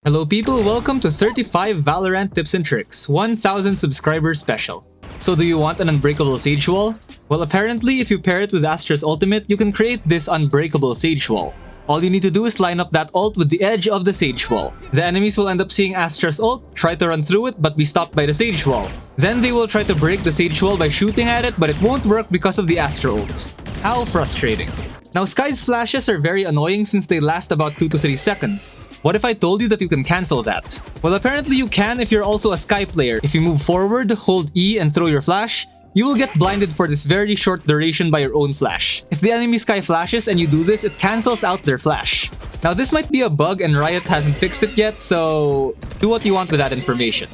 Hello people, welcome to 35 Valorant tips and tricks, 1000 subscribers special. So do you want an unbreakable Sage Wall? Well, apparently if you pair it with Astra's ultimate, you can create this unbreakable Sage Wall. All you need to do is line up that ult with the edge of the Sage Wall. The enemies will end up seeing Astra's ult, try to run through it but be stopped by the Sage Wall. Then they will try to break the Sage Wall by shooting at it, but it won't work because of the Astra ult. How frustrating. Now, Sky's flashes are very annoying since they last about 2 to 3 seconds. What if I told you that you can cancel that? Well, apparently you can if you're also a Sky player. If you move forward, hold E and throw your flash, you will get blinded for this very short duration by your own flash. If the enemy Sky flashes and you do this, it cancels out their flash. Now, this might be a bug and Riot hasn't fixed it yet, so do what you want with that information.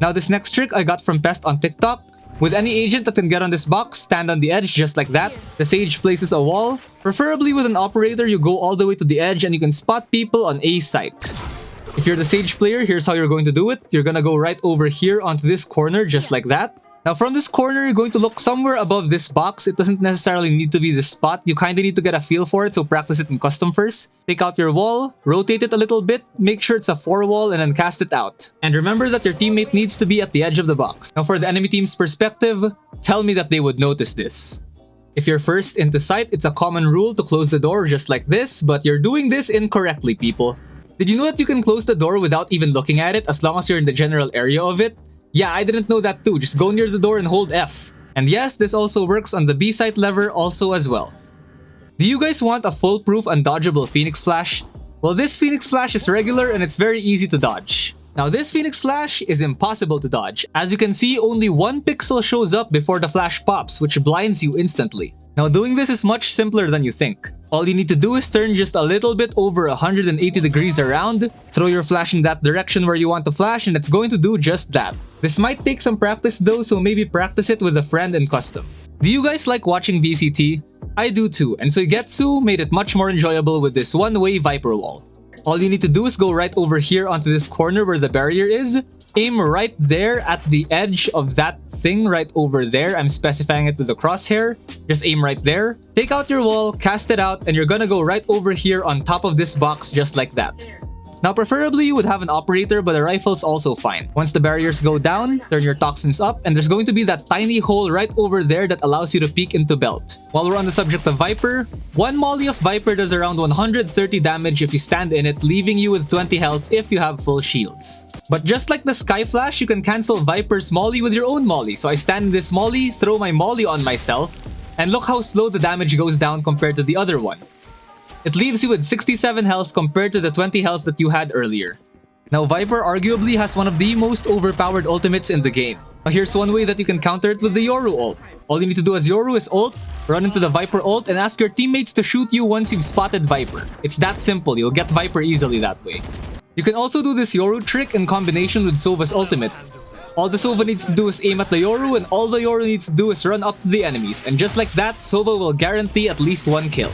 Now, this next trick I got from Pest on TikTok. With any agent that can get on this box, stand on the edge just like that. The Sage places a wall. Preferably with an operator, you go all the way to the edge and you can spot people on A site. If you're the Sage player, here's how you're going to do it. You're gonna go right over here onto this corner just like that. Now from this corner, you're going to look somewhere above this box. It doesn't necessarily need to be this spot. You kinda need to get a feel for it, so practice it in custom first. Take out your wall, rotate it a little bit, make sure it's a 4 wall, and then cast it out. And remember that your teammate needs to be at the edge of the box. Now for the enemy team's perspective, tell me that they would notice this. If you're first into sight, it's a common rule to close the door just like this, but you're doing this incorrectly, people. Did you know that you can close the door without even looking at it as long as you're in the general area of it? Yeah, I didn't know that too. Just go near the door and hold F. And yes, this also works on the B site lever also as well. Do you guys want a foolproof undodgeable Phoenix Flash? Well, this Phoenix Flash is regular and it's very easy to dodge. Now this Phoenix Flash is impossible to dodge. As you can see, only 1 pixel shows up before the flash pops, which blinds you instantly. Now doing this is much simpler than you think. All you need to do is turn just a little bit over 180 degrees around, throw your flash in that direction where you want to flash, and it's going to do just that. This might take some practice though, so maybe practice it with a friend in custom. Do you guys like watching VCT? I do too, and Suigetsu made it much more enjoyable with this one-way Viper wall. All you need to do is go right over here onto this corner where the barrier is, aim right there at the edge of that thing right over there. I'm specifying it with a crosshair. Just aim right there. Take out your wall, cast it out, and you're gonna go right over here on top of this box just like that. Now preferably you would have an operator, but a rifle's also fine. Once the barriers go down, turn your toxins up, and there's going to be that tiny hole right over there that allows you to peek into belt. While we're on the subject of Viper, one molly of Viper does around 130 damage if you stand in it, leaving you with 20 health if you have full shields. But just like the Sky Flash, you can cancel Viper's molly with your own molly. So I stand in this molly, throw my molly on myself, and look how slow the damage goes down compared to the other one. It leaves you with 67 health compared to the 20 health that you had earlier. Now Viper arguably has one of the most overpowered ultimates in the game. Now here's one way that you can counter it with the Yoru ult. All you need to do as Yoru is ult, run into the Viper ult, and ask your teammates to shoot you once you've spotted Viper. It's that simple, you'll get Viper easily that way. You can also do this Yoru trick in combination with Sova's ultimate. All the Sova needs to do is aim at the Yoru, and all the Yoru needs to do is run up to the enemies. And just like that, Sova will guarantee at least 1 kill.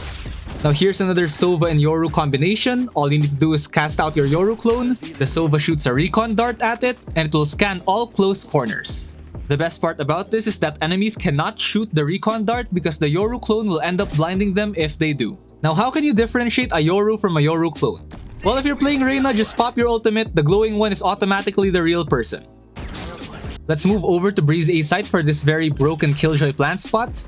Now here's another Sova and Yoru combination. All you need to do is cast out your Yoru clone, the Sova shoots a recon dart at it, and it will scan all close corners. The best part about this is that enemies cannot shoot the recon dart because the Yoru clone will end up blinding them if they do. Now how can you differentiate a Yoru from a Yoru clone? Well, if you're playing Reyna, just pop your ultimate, the glowing one is automatically the real person. Let's move over to Breeze A site for this very broken Killjoy plant spot.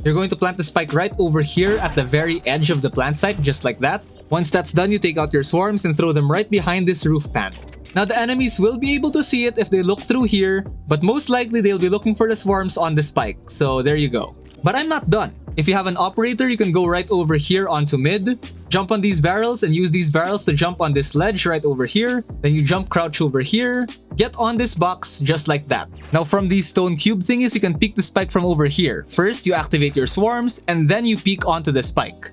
You're going to plant the spike right over here at the very edge of the plant site, just like that. Once that's done, you take out your swarms and throw them right behind this roof panel. Now the enemies will be able to see it if they look through here, but most likely they'll be looking for the swarms on the spike, so there you go. But I'm not done. If you have an operator, you can go right over here onto mid, jump on these barrels and use these barrels to jump on this ledge right over here. Then you jump crouch over here, get on this box just like that. Now from these stone cube thingies, you can peek the spike from over here. First, you activate your swarms and then you peek onto the spike.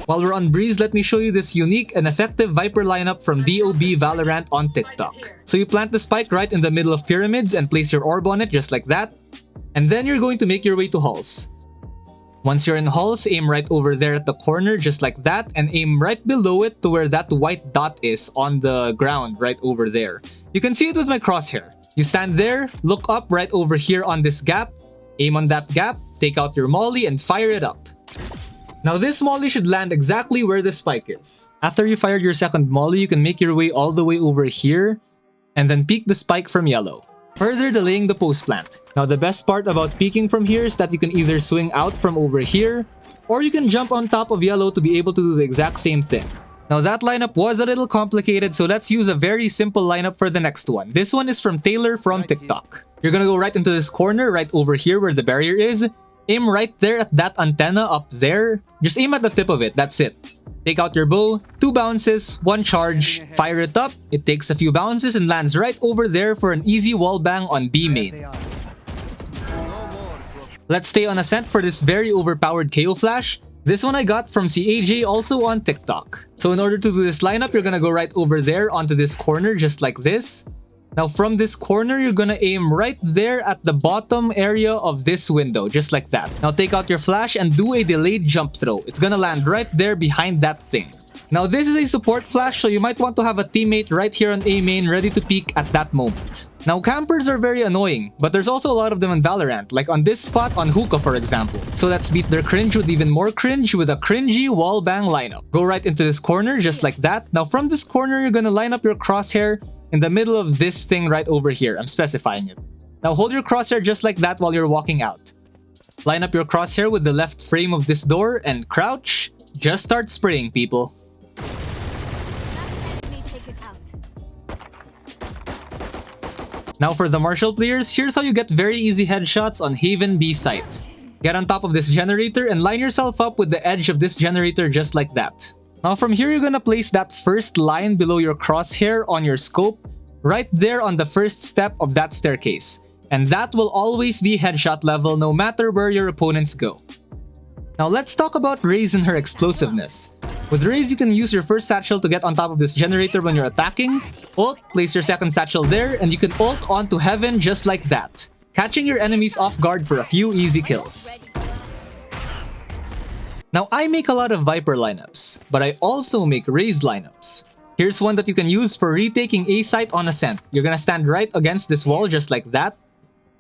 While we're on Breeze, let me show you this unique and effective Viper lineup from DOB Valorant on TikTok. So you plant the spike right in the middle of pyramids and place your orb on it just like that. And then you're going to make your way to halls. Once you're in halls, aim right over there at the corner just like that and aim right below it to where that white dot is on the ground right over there. You can see it with my crosshair. You stand there, look up right over here on this gap, aim on that gap, take out your molly and fire it up. Now this molly should land exactly where the spike is. After you fired your second molly, you can make your way all the way over here and then peek the spike from yellow, further delaying the post plant. Now the best part about peeking from here is that you can either swing out from over here or you can jump on top of yellow to be able to do the exact same thing. Now that lineup was a little complicated, so let's use a very simple lineup for the next one. This one is from Taylor from TikTok. You're gonna go right into this corner right over here where the barrier is. Aim right there at that antenna up there. Just aim at the tip of it, that's it. Take out your bow, 2 bounces, 1 charge, fire it up. It takes a few bounces and lands right over there for an easy wall bang on B main. Let's stay on Ascent for this very overpowered KO flash. This one I got from CAJ, also on TikTok. So in order to do this lineup, you're gonna go right over there onto this corner just like this. Now from this corner, you're gonna aim right there at the bottom area of this window, just like that. Now take out your flash and do a delayed jump throw. It's gonna land right there behind that thing. Now this is a support flash, so you might want to have a teammate right here on A main ready to peek at that moment. Now campers are very annoying, but there's also a lot of them in Valorant, like on this spot on hookah for example. So let's beat their cringe with even more cringe with a cringy wall bang lineup. Go right into this corner just like that. Now from this corner, you're gonna line up your crosshair in the middle of this thing right over here. I'm specifying it. Now hold your crosshair just like that while you're walking out. Line up your crosshair with the left frame of this door and crouch. Just start spraying, people. Now for the Marshall players, here's how you get very easy headshots on Haven B site. Get on top of this generator and line yourself up with the edge of this generator just like that. Now from here, you're gonna place that first line below your crosshair on your scope, right there on the first step of that staircase. And that will always be headshot level no matter where your opponents go. Now let's talk about Raze and her explosiveness. With Raze, you can use your first satchel to get on top of this generator when you're attacking. Ult, place your second satchel there, and you can ult onto heaven just like that, catching your enemies off guard for a few easy kills. Now I make a lot of Viper lineups, but I also make Raze lineups. Here's one that you can use for retaking A site on Ascent. You're gonna stand right against this wall just like that.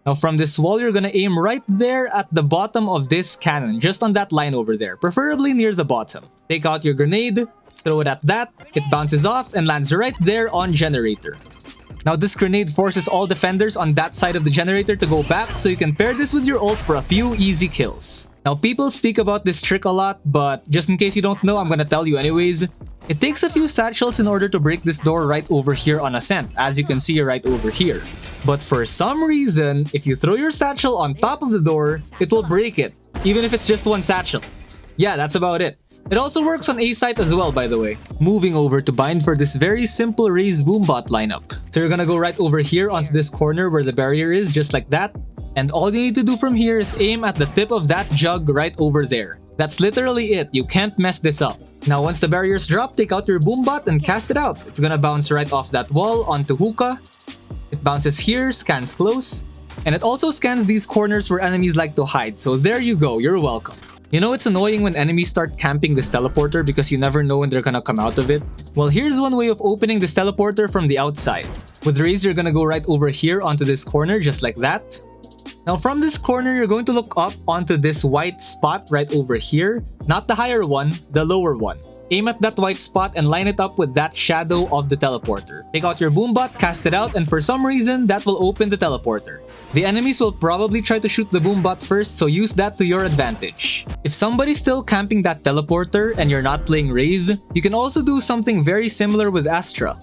Now from this wall, you're gonna aim right there at the bottom of this cannon, just on that line over there, preferably near the bottom. Take out your grenade, throw it at that, it bounces off and lands right there on generator. Now this grenade forces all defenders on that side of the generator to go back, so you can pair this with your ult for a few easy kills. Now people speak about this trick a lot, but just in case you don't know, I'm gonna tell you anyways. It takes a few satchels in order to break this door right over here on Ascent, as you can see right over here. But for some reason, if you throw your satchel on top of the door, it will break it, even if it's just one satchel. Yeah, that's about it. It also works on A site as well, by the way. Moving over to bind for this very simple Raze Boombot lineup. So you're gonna go right over here onto this corner where the barrier is, just like that. And all you need to do from here is aim at the tip of that jug right over there. That's literally it, you can't mess this up. Now once the barriers drop, take out your Boombot and cast it out. It's gonna bounce right off that wall onto hookah. It bounces here, scans close. And it also scans these corners where enemies like to hide, so there you go, you're welcome. You know it's annoying when enemies start camping this teleporter because you never know when they're gonna come out of it? Well, here's one way of opening this teleporter from the outside. With Raze, you're gonna go right over here onto this corner just like that. Now from this corner, you're going to look up onto this white spot right over here. Not the higher one, the lower one. Aim at that white spot and line it up with that shadow of the teleporter. Take out your Boombot, cast it out, and for some reason, that will open the teleporter. The enemies will probably try to shoot the Boombot first, so use that to your advantage. If somebody's still camping that teleporter and you're not playing Raze, you can also do something very similar with Astra.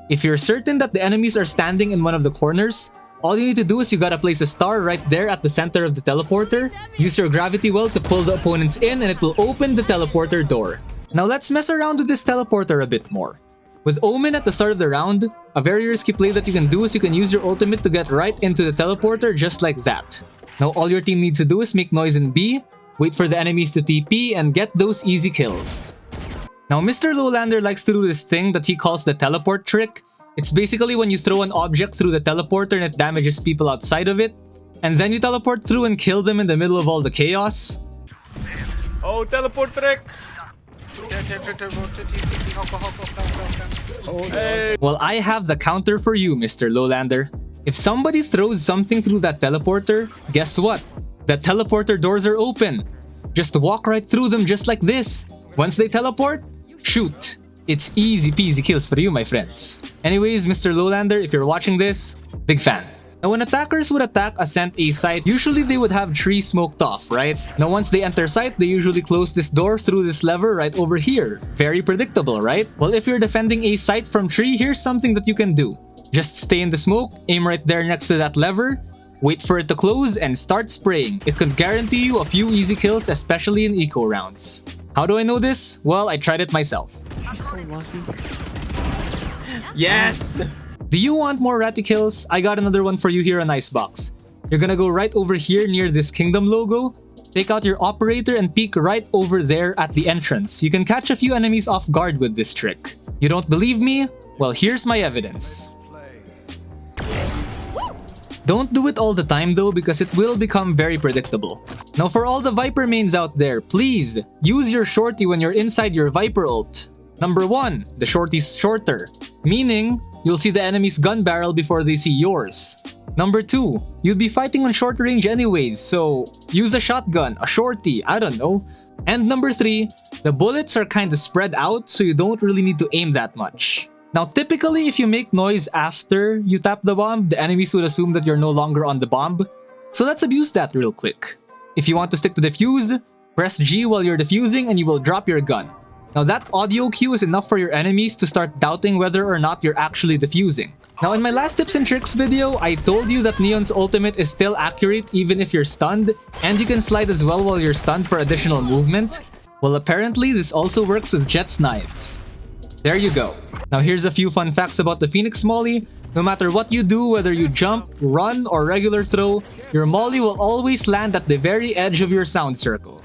If you're certain that the enemies are standing in one of the corners, all you need to do is you gotta place a star right there at the center of the teleporter, use your gravity well to pull the opponents in, and it will open the teleporter door. Now let's mess around with this teleporter a bit more. With Omen at the start of the round, a very risky play that you can do is you can use your ultimate to get right into the teleporter just like that. Now all your team needs to do is make noise in B, wait for the enemies to TP, and get those easy kills. Now Mr. Lowlander likes to do this thing that he calls the teleport trick. It's basically when you throw an object through the teleporter and it damages people outside of it, and then you teleport through and kill them in the middle of all the chaos. Oh, teleport trick! Well, I have the counter for you, Mr. Lowlander. If somebody throws something through that teleporter, guess what? The teleporter doors are open. Just walk right through them just like this. Once they teleport, shoot. It's easy peasy kills for you, my friends. Anyways, Mr. Lowlander, if you're watching this, big fan. Now when attackers would attack Ascent A site, usually they would have tree smoked off, right? Now once they enter site, they usually close this door through this lever right over here. Very predictable, right? Well, if you're defending a site from tree, here's something that you can do. Just stay in the smoke, aim right there next to that lever, wait for it to close, and start spraying. It could guarantee you a few easy kills, especially in eco rounds. How do I know this? Well, I tried it myself. She's so lucky. Yes! Do you want more ratty kills? I got another one for you here on Icebox. You're gonna go right over here near this kingdom logo, take out your operator and peek right over there at the entrance. You can catch a few enemies off guard with this trick. You don't believe me? Well, here's my evidence. Don't do it all the time though, because it will become very predictable. Now for all the Viper mains out there, please use your shorty when you're inside your Viper ult. Number 1, the shorty's shorter, meaning you'll see the enemy's gun barrel before they see yours. Number 2, you'll be fighting on short range anyways, so use a shotgun, a shorty, I don't know. And number 3, the bullets are kinda spread out, so you don't really need to aim that much. Now typically if you make noise after you tap the bomb, the enemies would assume that you're no longer on the bomb. So let's abuse that real quick. If you want to stick to defuse, press G while you're defusing and you will drop your gun. Now that audio cue is enough for your enemies to start doubting whether or not you're actually defusing. Now in my last tips and tricks video, I told you that Neon's ultimate is still accurate even if you're stunned, and you can slide as well while you're stunned for additional movement. Well, apparently this also works with Jet's knives. There you go. Now here's a few fun facts about the Phoenix Molly. No matter what you do, whether you jump, run, or regular throw, your Molly will always land at the very edge of your sound circle.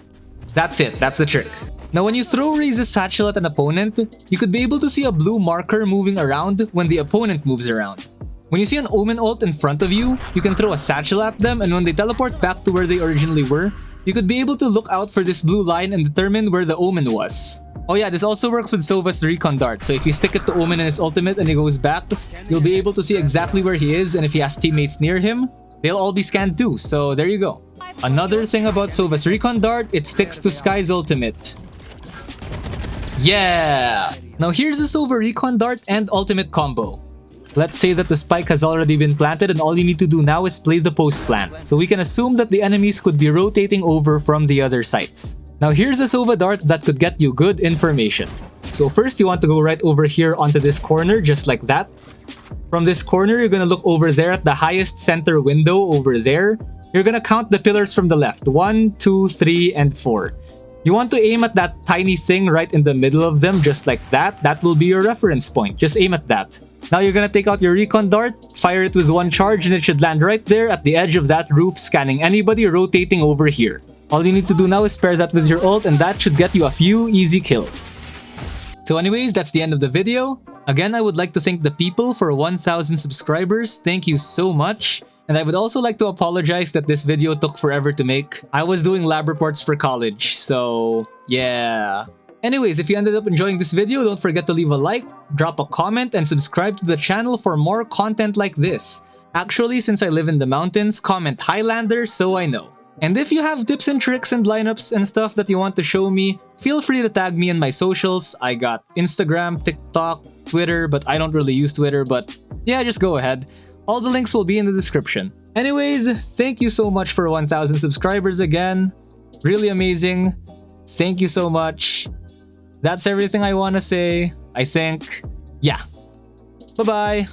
That's it, that's the trick. Now when you throw Raze's satchel at an opponent, you could be able to see a blue marker moving around when the opponent moves around. When you see an Omen ult in front of you, you can throw a satchel at them, and when they teleport back to where they originally were, you could be able to look out for this blue line and determine where the Omen was. Oh yeah, this also works with Sova's recon dart, so if you stick it to Omen in his ultimate and he goes back, you'll be able to see exactly where he is, and if he has teammates near him, they'll all be scanned too, so there you go. Another thing about Sova's recon dart, it sticks to Sky's ultimate. Yeah! Now here's the Sova recon dart and ultimate combo. Let's say that the spike has already been planted and all you need to do now is play the post plant, so we can assume that the enemies could be rotating over from the other sites. Now here's a Sova dart that could get you good information. So first you want to go right over here onto this corner, just like that. From this corner, you're gonna look over there at the highest center window over there. You're gonna count the pillars from the left, 1, 2, 3, and 4. You want to aim at that tiny thing right in the middle of them, just like that. That will be your reference point, just aim at that. Now you're gonna take out your recon dart, fire it with one charge, and it should land right there at the edge of that roof, scanning anybody rotating over here. All you need to do now is pair that with your ult, and that should get you a few easy kills. So anyways, that's the end of the video. Again, I would like to thank the people for 1,000 subscribers. Thank you so much. And I would also like to apologize that this video took forever to make. I was doing lab reports for college, so yeah. Anyways, if you ended up enjoying this video, don't forget to leave a like, drop a comment, and subscribe to the channel for more content like this. Actually, since I live in the mountains, comment Highlander so I know. And if you have tips and tricks and lineups and stuff that you want to show me, feel free to tag me in my socials. I got Instagram, TikTok, Twitter, but I don't really use Twitter, but yeah, just go ahead. All the links will be in the description. Anyways, thank you so much for 1,000 subscribers again. Really amazing. Thank you so much. That's everything I want to say, I think. Yeah. Bye-bye.